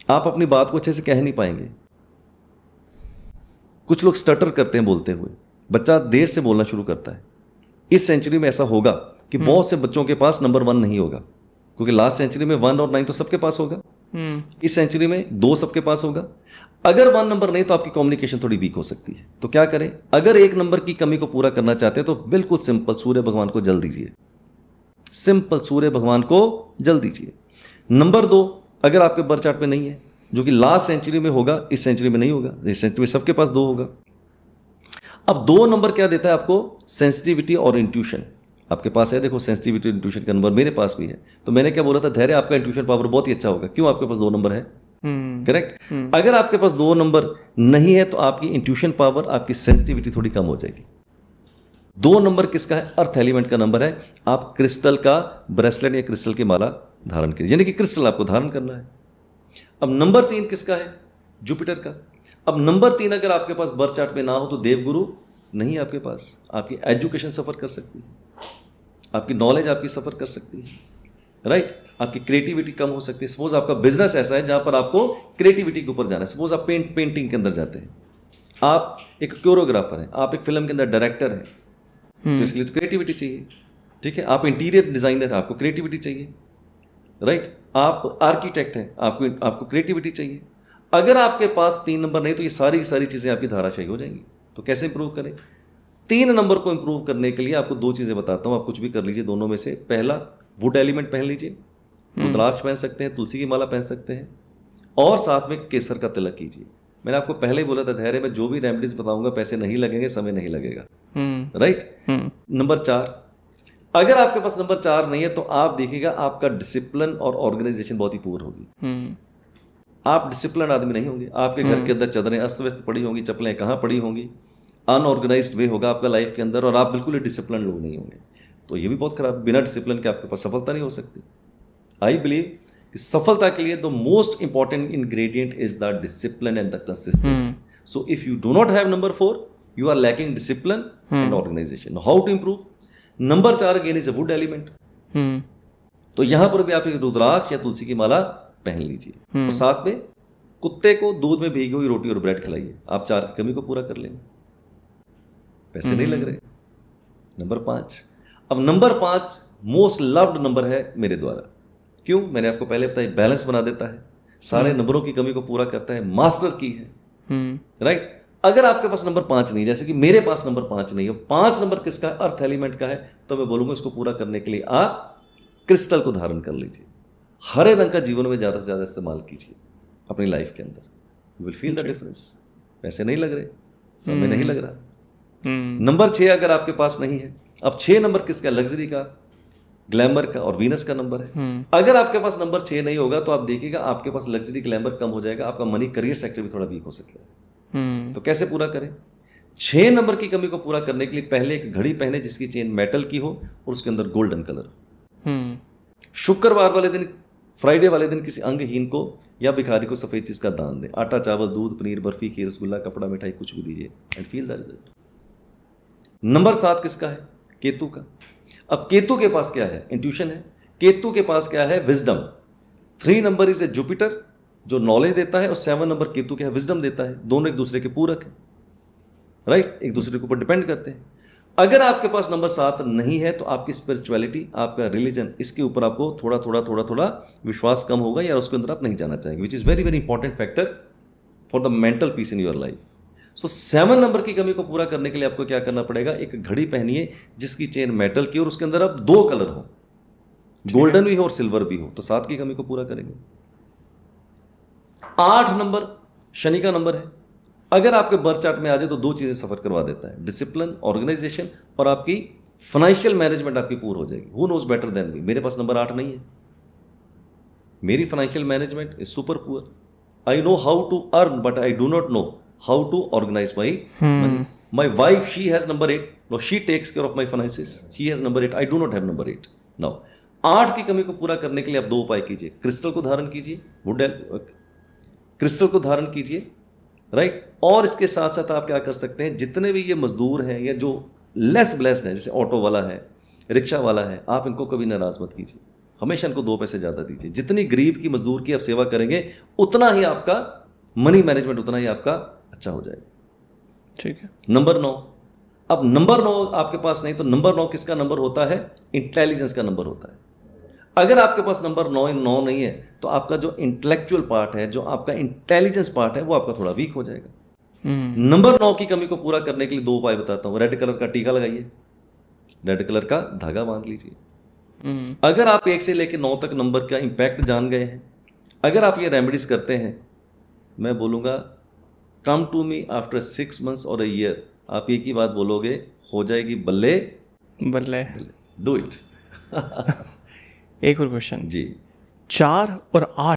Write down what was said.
आप अपनी बात को अच्छे से कह नहीं पाएंगे। कुछ लोग स्टटर करते हैं बोलते हुए, बच्चा देर से बोलना शुरू करता है। इस सेंचुरी में ऐसा होगा कि बहुत से बच्चों के पास नंबर 1 नहीं होगा, क्योंकि लास्ट सेंचुरी में 1 और 9 तो सबके पास होगा। इस सेंचुरी में 2 सबके पास होगा। अगर 1 नंबर नहीं तो आपकी कम्युनिकेशन थोड़ी वीक हो सकती है। तो क्या करें? अगर 1 नंबर की कमी को पूरा करना चाहते हैं तो बिल्कुल सिंपल, सूर्य भगवान को जल दीजिए। सिंपल, सूर्य भगवान को जल दीजिए। नंबर 2 अगर आपके बर्थ चार्ट में नहीं है, जो कि लास्ट सेंचुरी में होगा, इस सेंचुरी में नहीं होगा, इस सेंचुरी में सबके पास 2 होगा। अब 2 नंबर क्या देता है आपको? सेंसिटिविटी और इंट्यूशन। आपके पास है, देखो, सेंसिटिविटी और इंट्यूशन का नंबर मेरे पास भी है। तो मैंने क्या बोला था? धैर्य, आपका इंट्यूशन पावर बहुत ही अच्छा होगा। क्यों? आपके पास 2 नंबर है। करेक्ट। अगर आपके पास 2 नंबर नहीं है तो आपकी इंट्यूशन पावर, आपकी सेंसिटिविटी थोड़ी कम हो जाएगी। 2 नंबर किसका है? अर्थ एलिमेंट का नंबर है। आप क्रिस्टल का ब्रेसलेट या क्रिस्टल की माला धारण कीजिए, यानी कि क्रिस्टल आपको धारण करना है। अब नंबर 3 किसका है? जुपिटर का। अब नंबर 3 अगर आपके पास बर्थ चार्ट में ना हो तो देवगुरु नहीं है आपके पास। आपकी एजुकेशन सफर कर सकती है, आपकी नॉलेज आपकी सफर कर सकती है, राइट। आपकी क्रिएटिविटी कम हो सकती है। सपोज आपका बिजनेस ऐसा है जहां पर आपको क्रिएटिविटी के ऊपर जाना है। सपोज आप पेंटिंग के अंदर जाते हैं, आप एक कोरियोग्राफर हैं, आप एक फिल्म के अंदर डायरेक्टर हैं, तो इसके लिए तो क्रिएटिविटी चाहिए, ठीक है। आप इंटीरियर डिजाइनर, आपको क्रिएटिविटी चाहिए, राइट। आप आर्किटेक्ट हैं, आपको क्रिएटिविटी चाहिए। अगर आपके पास 3 नंबर नहीं तो ये सारी चीजें आपकी धाराशायी हो जाएंगी। तो कैसे इंप्रूव करें? 3 नंबर को इंप्रूव करने के लिए आपको 2 चीजें बताता हूं, आप कुछ भी कर लीजिए दोनों में से। पहला, वुड एलिमेंट पहन लीजिए, रुद्राक्ष पहन सकते हैं, तुलसी की माला पहन सकते हैं, और साथ में केसर का तिलक कीजिए। मैंने आपको पहले ही बोला था, धैर्य में जो भी रेमेडीज बताऊंगा पैसे नहीं लगेंगे, समय नहीं लगेगा, राइट। नंबर 4, अगर आपके पास नंबर 4 नहीं है तो आप देखिएगा आपका डिसिप्लिन और ऑर्गेनाइजेशन बहुत ही पुअर होगी। आप डिसिप्लिन आदमी नहीं होंगे, आपके घर के अंदर चादरें अस्त व्यस्त पड़ी होंगी, चप्पलें कहाँ पड़ी होंगी, अनऑर्गेनाइज्ड वे होगा आपका लाइफ के अंदर, और आप बिल्कुल ही डिसिप्लिन लोग नहीं होंगे। तो ये भी बहुत खराब। बिना डिसिप्लिन के आपके पास सफलता नहीं हो सकती। आई बिलीव कि सफलता के लिए the most important ingredient is the discipline and the consistency. So if you do not have number 4, you are lacking discipline and organisation. How to improve? Number 4 again is a wood element. तो यहां पर भी आप एक रुद्राक्ष या तुलसी की माला पहन लीजिए, और साथ में कुत्ते को दूध में भीगी हुई रोटी और ब्रेड खिलाइए। आप 4 की कमी को पूरा कर लेंगे, पैसे नहीं लग रहे। नंबर 5, अब नंबर 5 मोस्ट लव्ड नंबर है मेरे द्वारा। क्यों? मैंने आपको पहले बताया, बैलेंस बना देता है, सारे नंबरों की कमी को पूरा करता है, मास्टर की है, राइट। अगर आपके पास नंबर 5 नहीं, जैसे कि मेरे पास नंबर 5 नहीं है, 5 नंबर किसका है? अर्थ एलिमेंट का है। तो मैं बोलूंगा इसको पूरा करने के लिए आप क्रिस्टल को धारण कर लीजिए। हरे रंग का जीवन में ज्यादा से ज्यादा इस्तेमाल कीजिए अपनी लाइफ के अंदर, you will feel the difference. पैसे नहीं लग रहे, समय नहीं लग रहा। नंबर 6 अगर आपके पास नहीं है, अब 6 नंबर किसका? लग्जरी का, ग्लैमर का और वीनस का नंबर है। अगर आपके पास नंबर 6 नहीं होगा तो आप देखिएगा आपके पास लग्जरी, ग्लैमर कम हो जाएगा, आपका मनी करियर सेक्टर भी थोड़ा वीक हो सकता है। तो कैसे पूरा करें? 6 नंबर की कमी को पूरा करने के लिए पहले एक घड़ी पहने जिसकी चेन मेटल की हो और उसके अंदर गोल्डन कलर। शुक्रवार वाले दिन, फ्राइडे वाले दिन किसी अंगहीन को या भिखारी को सफेद चीज का दान दें। आटा, चावल, दूध, पनीर, बर्फी, खीर, रसगुल्ला, कपड़ा, मिठाई, कुछ भी दीजिए and feel the result. Number 7 किसका है? केतु का। अब केतु के पास क्या है? इंट्यूशन है। केतु के पास क्या है? Wisdom. 3 number is a Jupiter जो नॉलेज देता है, और 7 नंबर केतु क्या है? विजडम देता है। दोनों एक दूसरे के पूरक है, राइट, एक दूसरे के ऊपर डिपेंड करते हैं। अगर आपके पास नंबर 7 नहीं है तो आपकी स्पिरिचुअलिटी, आपका रिलीजन, इसके ऊपर आपको थोड़ा विश्वास कम होगा, या उसके अंदर आप नहीं जाना चाहेंगे, which is very very important factor for the mental peace in your life. So 7 number की कमी को पूरा करने के लिए आपको क्या करना पड़ेगा? एक घड़ी पहनिए जिसकी चेन मेटल की और उसके अंदर अब 2 कलर हो, गोल्डन भी हो और सिल्वर भी हो, तो 7 की कमी को पूरा करेंगे। 8 नंबर शनि का नंबर है। अगर आपके बर्थ चार्ट में आ जाए तो 2 चीजें सफर करवा देता है, डिसिप्लिन, ऑर्गेनाइजेशन, और आपकी फाइनेंशियल मैनेजमेंट आपकी पूरी हो जाएगी। Who knows better than me? मेरे पास नंबर 8 नहीं है, मेरी financial management is super poor. I know how to earn but I do not know how to organize my money. My wife, she has number 8. No, she takes care of my finances. She has number 8. I do not have number 8. Now, 8 की कमी को पूरा करने के लिए आप 2 उपाय कीजिए। क्रिस्टल को धारण कीजिए, क्रिस्टल को धारण कीजिए, राइट। और इसके साथ साथ आप क्या कर सकते हैं? जितने भी ये मजदूर हैं या जो लेस ब्लेस्ड हैं, जैसे ऑटो वाला है, रिक्शा वाला है, आप इनको कभी नाराज मत कीजिए। हमेशा इनको 2 पैसे ज़्यादा दीजिए। जितनी गरीब की, मजदूर की आप सेवा करेंगे, उतना ही आपका मनी मैनेजमेंट, उतना ही आपका अच्छा हो जाएगा। ठीक है। नंबर 9, अब नंबर 9 आपके पास नहीं, तो नंबर 9 किसका नंबर होता है? इंटेलिजेंस का नंबर होता है। अगर आपके पास नंबर 9 नहीं है, तो आपका जो इंटेलेक्चुअल पार्ट है, जो आपका इंटेलिजेंस पार्ट है, वो आपका थोड़ा वीक हो जाएगा। नंबर 9 की कमी को पूरा करने के लिए 2 उपाय बताता हूं। रेड कलर का टीका लगाइए, रेड कलर का धागा बांध लीजिए। अगर आप 1 से लेकर 9 तक नंबर का इंपैक्ट जान गए हैं, अगर आप ये रेमेडीज करते हैं, मैं बोलूँगा come to me after 6 months और अ ईयर, आप एक ही बात बोलोगे, हो जाएगी बल्ले बल्ले। Do it. एक और क्वेश्चन जी। 4 और 8